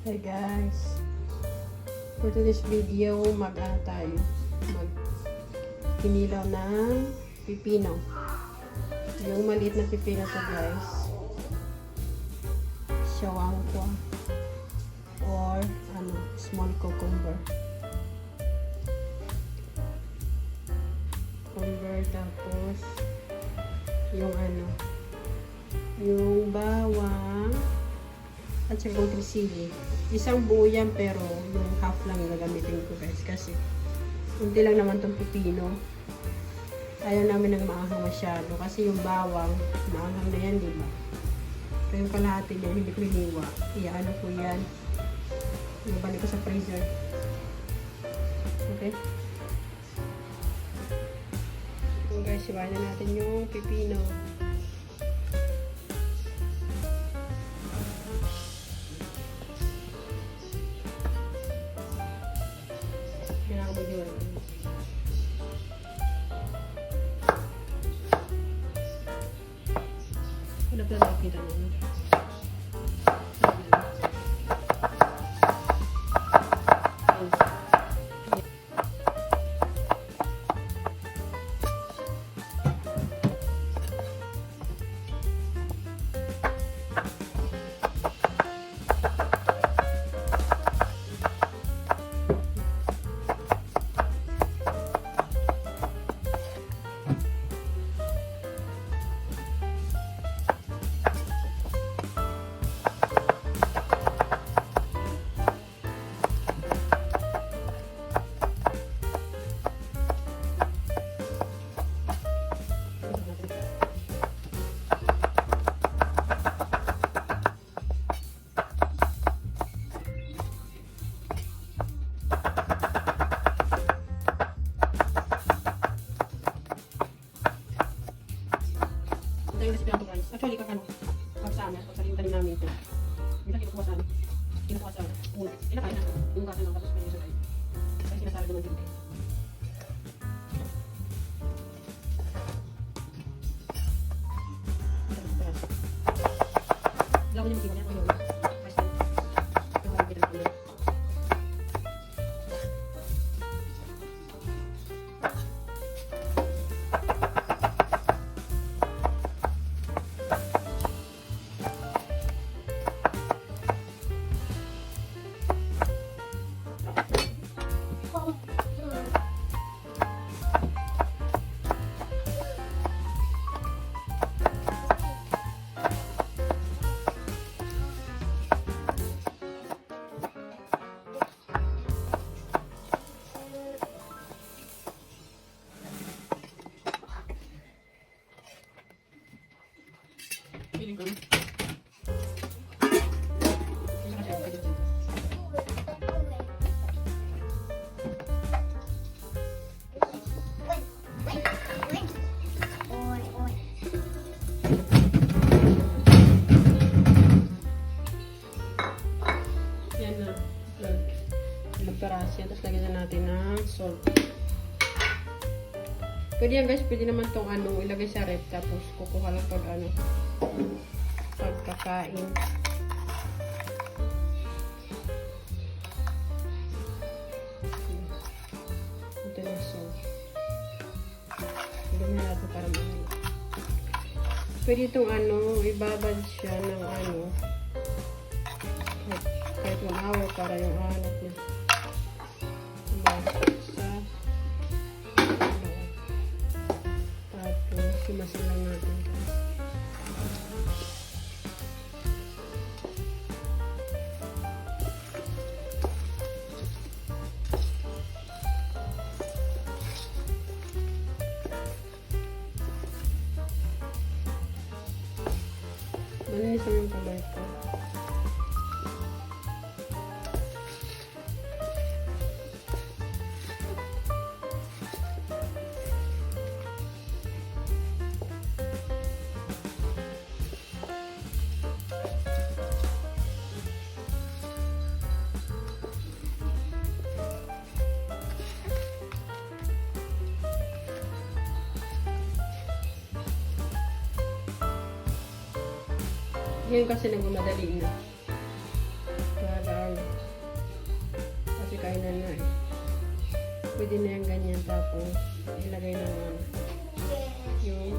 Hi guys, for today's video tayo kinilaw ng pipino. Yung maliit na pipino to guys, shawangkwa or small cucumber. Tapos yung bawang at saka yung sili. Isang buo yan pero yung half lang gagamitin ko guys kasi unti lang naman tong pipino. Ayaw namin ng maanghang masyado kasi yung bawang maanghang na yan, diba? Pero yung kalahati niya hindi ko hiniwa. Iyaano ko yan. Ibalik ko sa freezer. Okay? So guys, iwanan na natin yung pipino. Naglalaki kita naman. Actually, pagsama, pagsalintan namin ito. Minsan kinukuha sa ulo. Kinakain na. Inugasan lang tapos pwede sa tayo. Kasi sinasara naman din. Lawin yung tingnan niya. Tapos lagyan na natin ng salt. Pwede yan guys, pwede naman itong ilagay sa rep tapos kukuha lang pagkakain. Ito na salt. Lagyan na natin para mahal. Pwede itong ibabad siya ng kahit 1 hour para yung alat niya. Simasin lang natin guys. Malinis lang yung kamay ko. Ngayon kasi nagmamadali na. Para pwede na yung ganyan. Tapos, ilagay naman yung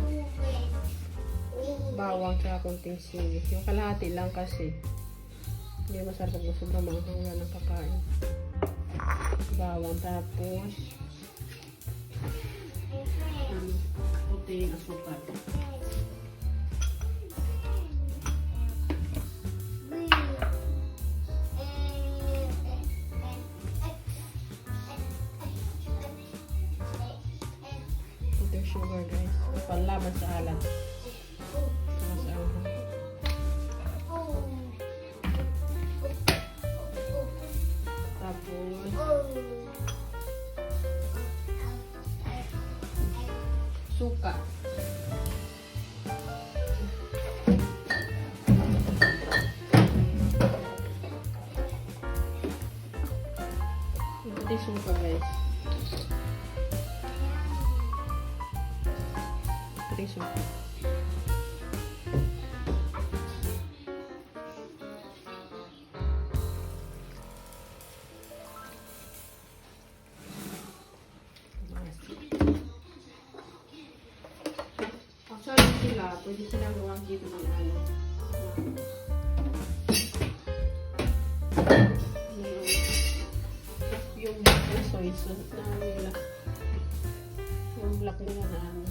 bawang tsaka konting sili. Yung kalahati lang kasi. Hindi masarap kung sobrang manghang wala ng kakain. Bawang. Tapos, puting asukal. Sugar guys, panlaban sa alat. Saka sa anghang. Tapos suka. Ito suka guys. Suka. Actually sila, pwede silang gawang dito ng ano. Yung soy sauce na nila. Yung black nila na ano.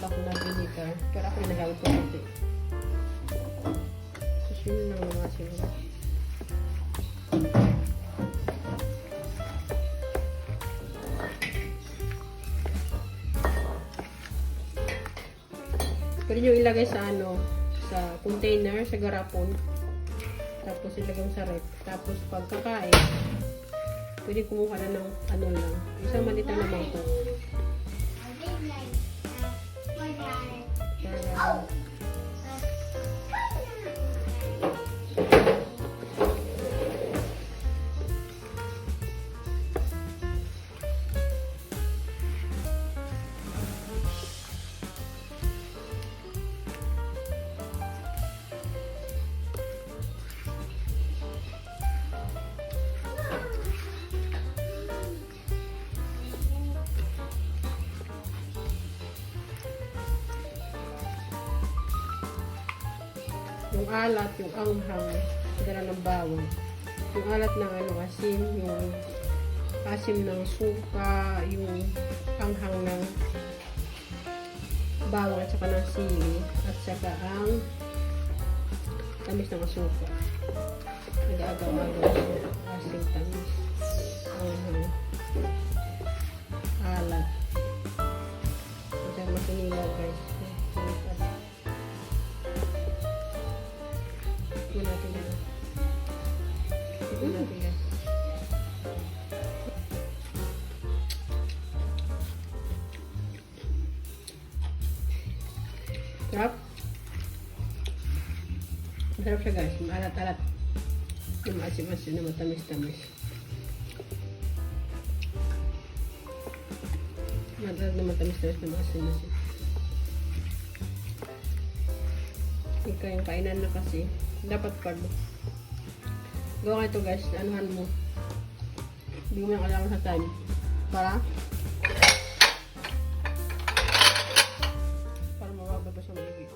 Black na vinegar. Pero ako yung nagamit ko natin. So, yun lang naman siguro. Pwede nyo ilagay sa ano, sa container, sa garapon. Tapos ilagay mo sa rep. Tapos pagkakain, pwede kumuha na ng ano lang. Isang malita naman ito. Yung alat, yung anghang, dala ng bawang. Yung alat ng ano, asin, yung asim ng suka, yung anghang ng bawang at saka ng sili, at saka ang tamis ng suka. Nag-agaw-agaw siya. Asin, tamis. Anghang. Alat. At saka masinilaw guys. Ito natin yan. Ito natin yan. Sarap. Masarap siya guys. Maalat-alat. Yung maasim-asim na matamis-tamis. Maalat na matamis-tamis na maasim-asim. Ika yung kainan na kasi. Dapat pag gawa ito guys, anuhan mo. Hindi mo yung kailangan sa time. Para mawagod pa sa maigi.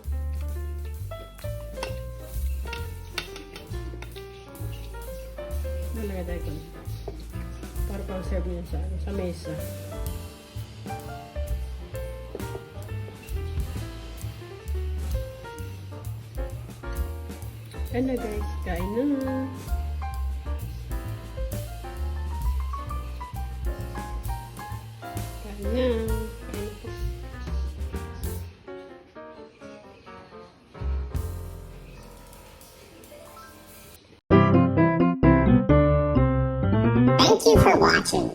Nalagay tayo ito. Para pang serve niya sa mesa. Ano guys, kain na. Kain na. Kain na po. Thank you for watching.